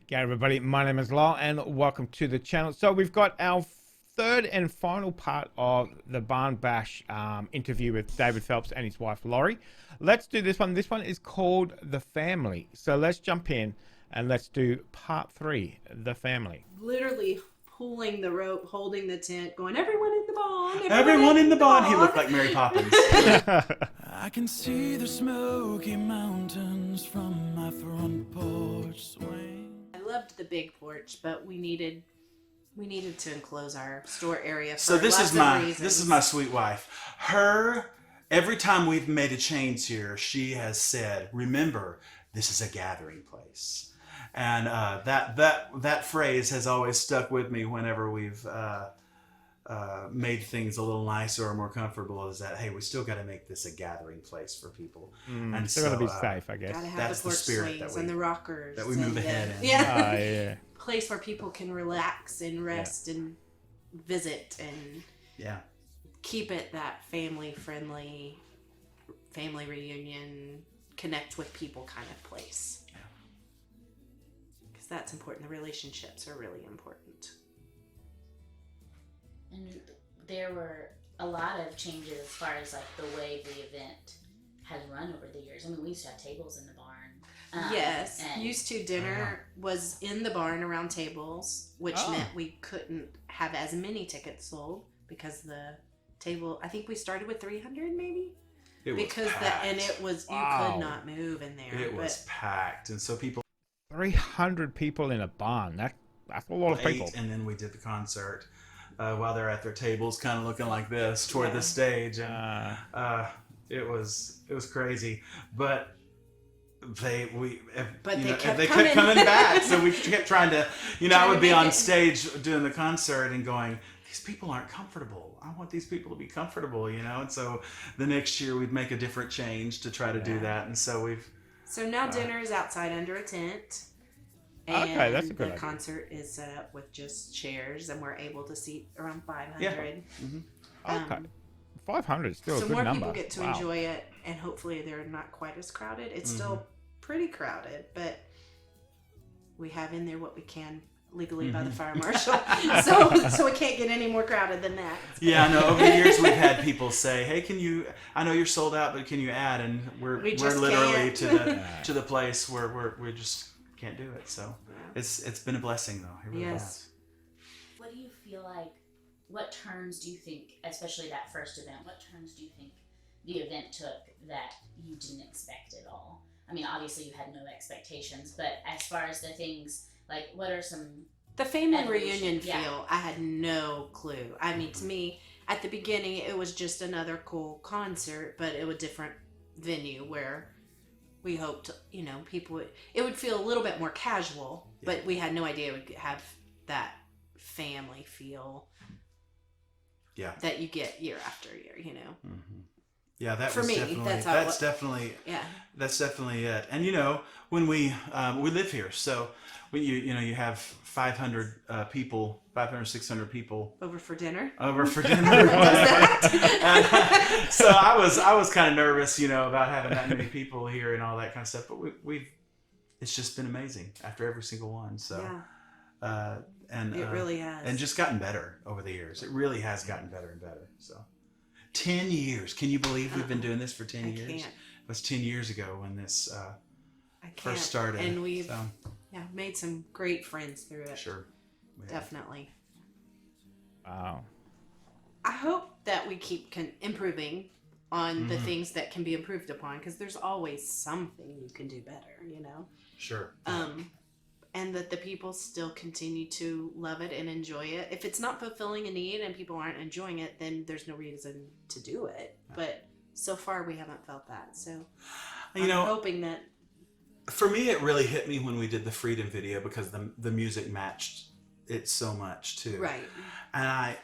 G'day everybody, my name is Lyle and welcome to the channel. So we've got our third and final part of the Barn Bash interview with David Phelps and his wife Laurie. Let's do this one. This one is called The Family. So let's jump in and let's do part 3, The Family. Literally pulling the rope, holding the tent, going, everyone in the barn. Everyone in the barn. He looked like Mary Poppins. I can see the Smoky Mountains from my front porch swing. I loved the big porch, but we needed to enclose our store area. For So this lots is of reasons. my sweet wife. Every time we've made a change here, she has said, "Remember, this is a gathering place." And that phrase has always stuck with me whenever we've made things a little nicer or more comfortable. Is that, hey, we still got to make this a gathering place for people, And still got to be safe, I guess. Gotta have that's the the porch spirit swings that and the rockers that we move and ahead in. Yeah, Yeah. place where people can relax and rest and visit and Yeah. keep it that family-friendly, family reunion, connect with people kind of place. Because that's important. The relationships are really important. And there were a lot of changes as far as like the way the event has run over the years. I mean, we used to have tables in the barn. Yes, and- used to dinner was in the barn around tables, which Oh. meant we couldn't have as many tickets sold because the table. I think we started with 300 maybe It was because packed. it was you Wow. could not move in there. It was packed, and so people 300 people in a barn. That's a lot of people. ate, and then we did the concert while they're at their tables, kind of looking like this toward Yeah. the stage, and it was crazy, but. They kept kept coming back, so we kept trying to, I Trying would to be make on it- stage doing the concert and going, these people aren't comfortable. I want these people to be comfortable, and so the next year we'd make a different change to try to do that, and so we've. So now dinner is outside under a tent. And Okay, that's a good the idea. concert is set up with just chairs, and we're able to seat around 500. Yeah. Okay. 500 is still So a good more number. people get to Wow. enjoy it, and hopefully they're not quite as crowded. It's still pretty crowded, but we have in there what we can legally by the fire marshal. so it can't get any more crowded than that. Yeah, no. Over the years, we've had people say, "Hey, can you? I know you're sold out, but can you add?" And we're just literally can't. to the place where we just can't do it. So it's been a blessing, though. It really Yes. has. What do you feel like? What turns do you think, especially that first event? What turns do you think the event took that you didn't expect at all? I mean, obviously you had no expectations, but as far as the things, like, what are some? The family Evolution, reunion yeah. feel, I had no clue. I mean, to me, at the beginning, it was just another cool concert, but it was a different venue where we hoped, people it would feel a little bit more casual, but we had no idea it would have that family feel Yeah. that you get year after year, Yeah, that For was me, definitely that's how that's it- definitely Yeah. that's definitely it. And when we live here, so when you have 500 people, 500, 600 people Over for dinner. over for dinner. So I was kind of nervous, about having that many people here and all that kind of stuff. But it's just been amazing after every single one. So Yeah, and it really has. and just gotten better over the years. It really has gotten better and better. So 10 years. Can you believe we've been doing this for 10 I years? can't. It was 10 years ago when this I can't. first started. And we've so, made some great friends through it. sure. Yeah. Definitely. Wow. I hope that we keep improving on the things that can be improved upon, because there's always something you can do better, Sure. and that the people still continue to love it and enjoy it. If it's not fulfilling a need and people aren't enjoying it, then there's no reason to do it. But so far we haven't felt that. So I'm hoping that For me, it really hit me when we did the Freedom video because the music matched it so much too. right. And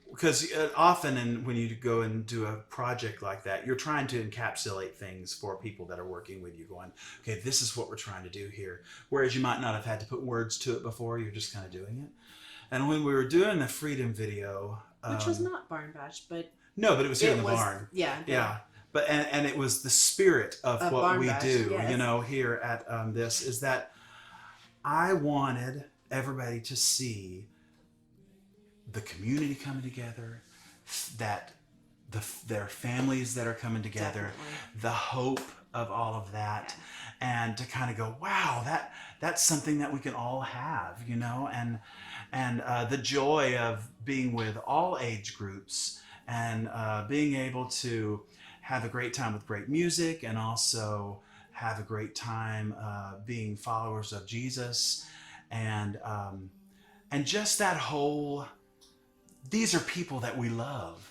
because often when you go and do a project like that, you're trying to encapsulate things for people that are working with you, going, okay, this is what we're trying to do here. Whereas you might not have had to put words to it before, you're just kind of doing it. And when we were doing the Freedom video, Which was not Barn Bash, but no, but it was here in the was, barn. Yeah. Yeah. But and it was the spirit of what Barn we Bash, do, yes. here at this is that I wanted everybody to see the community coming together, that their families that are coming together, Definitely. the hope of all of that, and to kind of go, wow, that's something that we can all have, you know, and the joy of being with all age groups, and being able to have a great time with great music, and also have a great time being followers of Jesus, and just that whole, these are people that we love,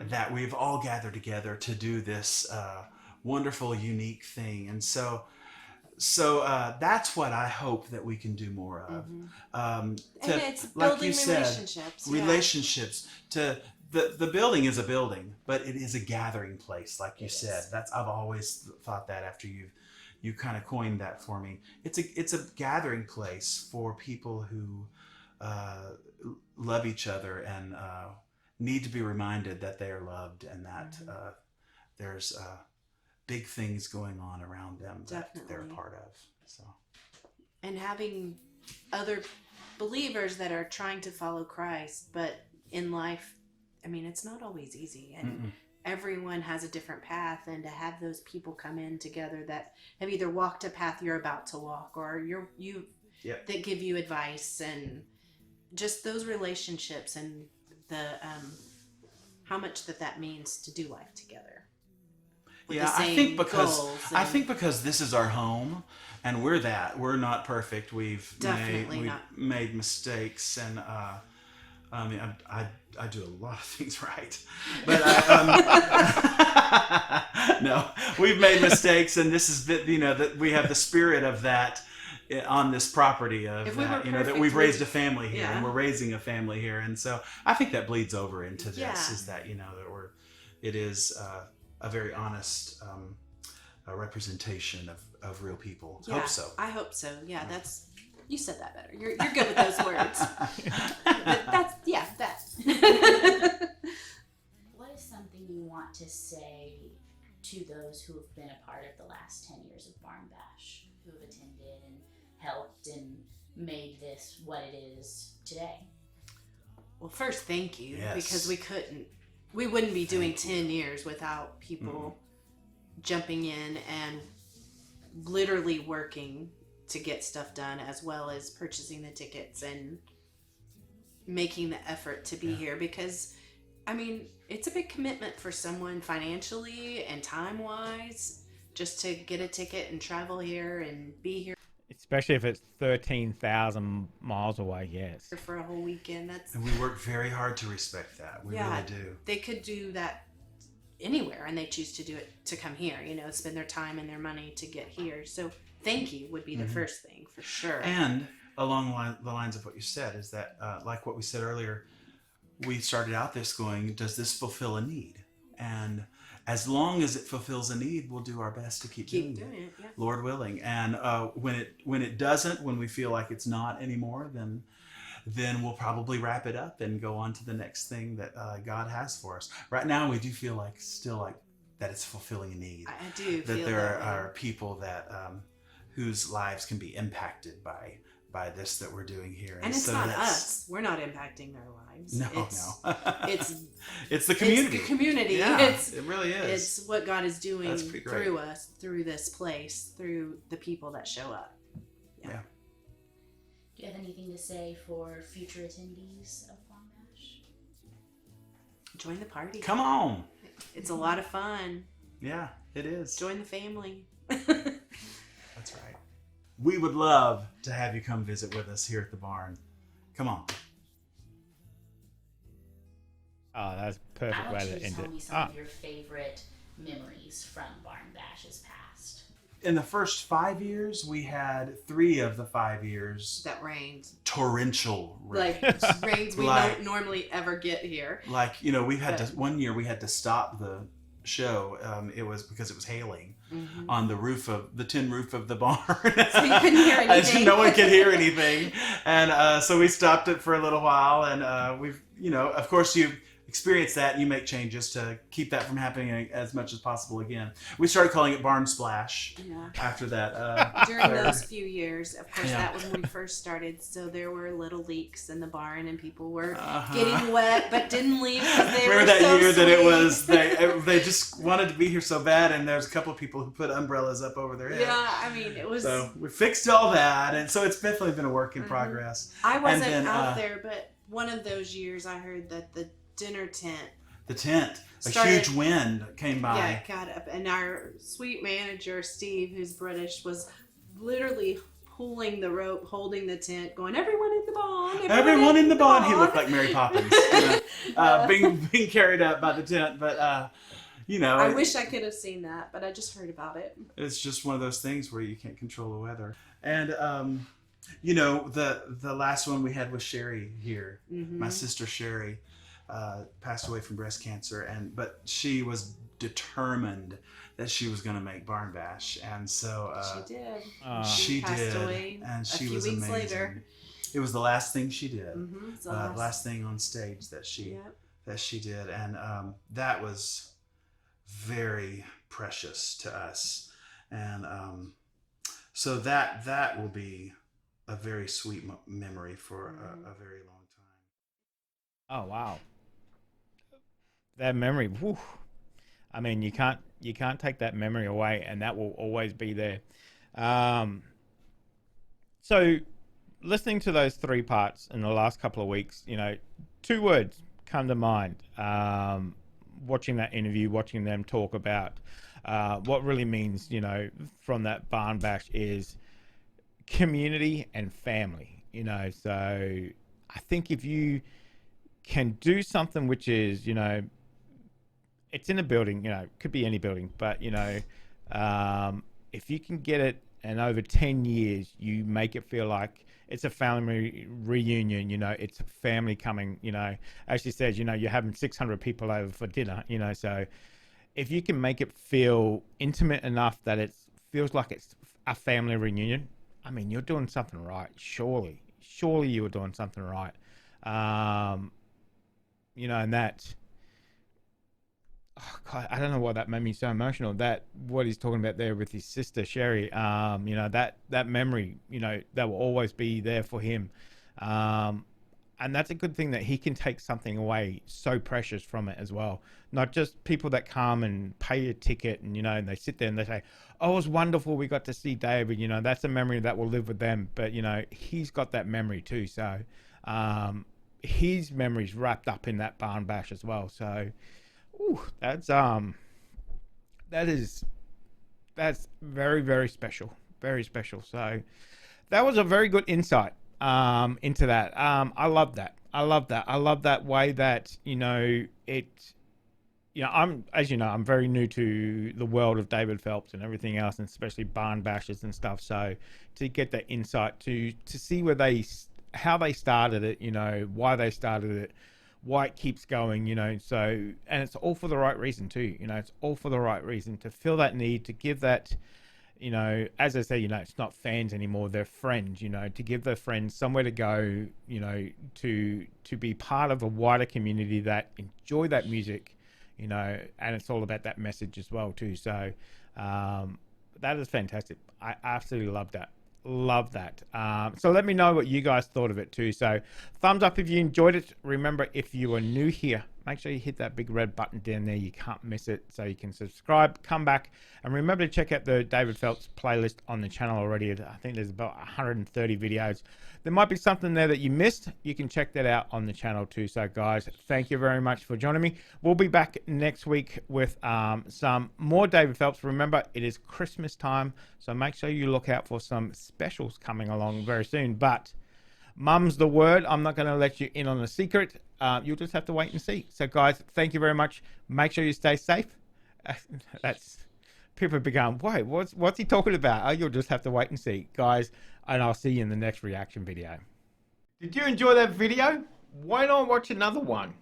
that we've all gathered together to do this wonderful, unique thing. And so that's what I hope that we can do more of. And it's like building you said, relationships. Yeah. relationships. To the building is a building, but it is a gathering place, like you said. I've always thought that after you kind of coined that for me. It's a gathering place for people who love each other and need to be reminded that they are loved, and that there's big things going on around them that they're a part of. So, and having other believers that are trying to follow Christ, but in life, I mean, it's not always easy, and everyone has a different path, and to have those people come in together that have either walked a path you're about to walk, or that give you advice, and just those relationships, and the how much that means to do life together. Yeah, I think because this is our home, and we're not perfect. We've made mistakes, and I mean, I do a lot of things right, but no, we've made mistakes, and this is that we have the spirit of that on this property of that, that we've raised a family here, and we're raising a family here, and so I think that bleeds over into this. Is that that it is a very honest representation of real people. Yeah, hope so. I hope so. Yeah, that's, you said that better. You're good with those words. That. What is something you want to say to those who have been a part of the last 10 years of Barn Bash, who have attended and helped and made this what it is today? Well, first, thank you, Yes. because we wouldn't be doing 10 years without people jumping in and literally working to get stuff done, as well as purchasing the tickets and making the effort to be here, because I mean, it's a big commitment for someone financially and time-wise, just to get a ticket and travel here and be here Especially if it's 13,000 miles away, yes. for a whole weekend. And we work very hard to respect that. We really do. They could do that anywhere, and they choose to do it to come here, spend their time and their money to get here. So thank you would be the first thing, for sure. And along the lines of what you said, is that like what we said earlier, we started out this going, does this fulfill a need? And as long as it fulfills a need, we'll do our best to keep doing it, yeah. Lord willing. And when it doesn't, when we feel like it's not anymore, then we'll probably wrap it up and go on to the next thing that God has for us. Right now, we do feel still like that it's fulfilling a need. I do that feel there that are people that whose lives can be impacted by this that we're doing here. And it's not us. We're not impacting their lives. No. It's the community. It's the community. Yeah, it really is. It's what God is doing That's pretty great. through us, through this place, through the people that show up. Yeah. Do you have anything to say for future attendees of Barn Bash? Join the party. Come on. It's a lot of fun. Yeah, it is. Join the family. That's right. We would love to have you come visit with us here at the barn. Come on. Oh, that's a I perfect want way you to to end tell it. me some of your favorite memories from Barn Bash's past. In the first 5 years, we had 3 of the 5 years That rained. torrential rain. Like rains we Like- don't normally ever get here. Like, we've had to, one year we had to stop the show. It was because it was hailing on the tin roof of the barn. So you couldn't hear anything. No one could hear anything. And so we stopped it for a little while. And we've, of course, you experience that, and you make changes to keep that from happening as much as possible again. We started calling it Barn Splash after that. During those few years, of course, Yeah. that was when we first started. So there were little leaks in the barn, and people were getting wet but didn't leave because they Remember were that so year that it sweet. was they just wanted to be here so bad, and there's a couple of people who put umbrellas up over their head. Yeah, I mean, it was. So we fixed all that, and so it's definitely been a work in progress. I wasn't And then, out there, but one of those years I heard that the dinner tent The tent, started- a huge wind came by. yeah, got up, and our sweet manager Steve, who's British, was literally pulling the rope, holding the tent, going, "Everyone in the barn! Everyone in the barn." He looked like Mary Poppins, being carried up by the tent. But I wish I could have seen that, but I just heard about it. it's just one of those things where you can't control the weather. And the last one we had was Sherry here. My sister Sherry passed away from breast cancer, but she was determined that she was going to make Barn Bash, and so She did. she passed did, away and a she few was weeks amazing. later. It was the last thing she did, So last thing on stage that she Yep. that she did, and that was very precious to us, and so that will be a very sweet memory for a very long time. Oh wow, that memory. Whew. I mean, you can't take that memory away, and that will always be there. So, listening to those three parts in the last couple of weeks, two words come to mind. Watching that interview, watching them talk about what really means, from that Barn Bash is community and family. So I think if you can do something which is, it's in a building, could be any building, but if you can get it and over 10 years you make it feel like it's a family reunion, it's family coming, as she says, you're having 600 people over for dinner, so if you can make it feel intimate enough that it feels like it's a family reunion, I mean, you're doing something right. Surely you were doing something right. And that, oh God, I don't know why that made me so emotional. That what he's talking about there with his sister Sherry, that memory, that will always be there for him. And that's a good thing that he can take something away so precious from it as well. Not just people that come and pay a ticket and, and they sit there and they say, oh, it was wonderful, we got to see David, that's a memory that will live with them. But, he's got that memory too. So his memory's wrapped up in that Barn Bash as well. So that's very, very special. Very special. So that was a very good insight into that. I love that. I love that way that, I'm very new to the world of David Phelps and everything else, and especially Barn Bashes and stuff. So to get that insight to see how they started it, why they started it, why it keeps going, so, and it's all for the right reason too, it's all for the right reason to feel that need to give that, as I say, it's not fans anymore, they're friends, to give their friends somewhere to go, to be part of a wider community that enjoy that music, and it's all about that message as well too. So that is fantastic. I absolutely love that. So let me know what you guys thought of it too. So thumbs up if you enjoyed it. Remember, if you are new here, make sure you hit that big red button down there. You can't miss it. So you can subscribe, come back, and remember to check out the David Phelps playlist on the channel already. I think there's about 130 videos. There might be something there that you missed. You can check that out on the channel too. So guys, thank you very much for joining me. We'll be back next week with some more David Phelps. Remember, it is Christmas time, so make sure you look out for some specials coming along very soon. But mum's the word. I'm not going to let you in on a secret. You'll just have to wait and see. So guys, thank you very much. Make sure you stay safe. That's people be going, wait, what's he talking about? Oh, you'll just have to wait and see, guys. And I'll see you in the next reaction video. Did you enjoy that video? Why not watch another one?